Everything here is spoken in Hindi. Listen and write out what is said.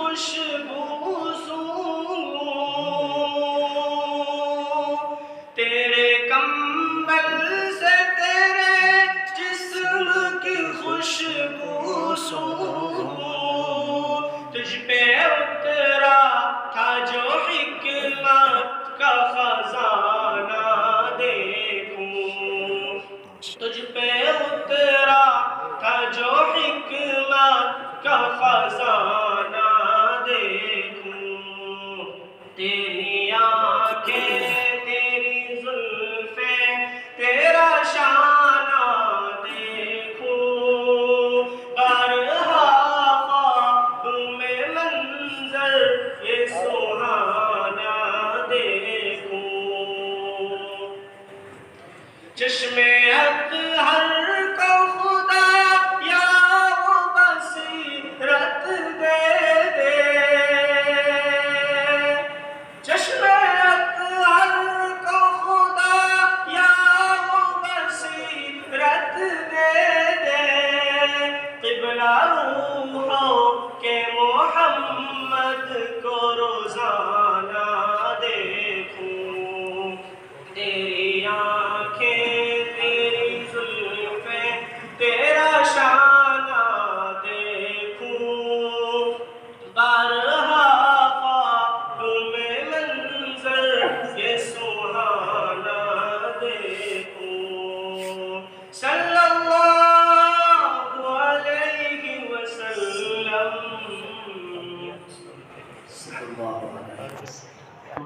खुशबू तेरे कंबल से तेरे जिस्म की खुशबू तुझ पे उतरा था जो हिकमत का खजाना देखूं, तुझ पे उतरा था जो हिकमत का खजाना देखूं। तेरी आंखें तेरी जुल्फे तेरा शाना देखूं, बारहा ख्वाब में मंजर ये सुहाना देखूं। चश्मे अत्हर को खुदा या वो बसीरत दे दे, चश्मे अत्हर को खुदा या वो बसीरत दे दे, क़िबला रूहों के मोहम्मद को रोज़ा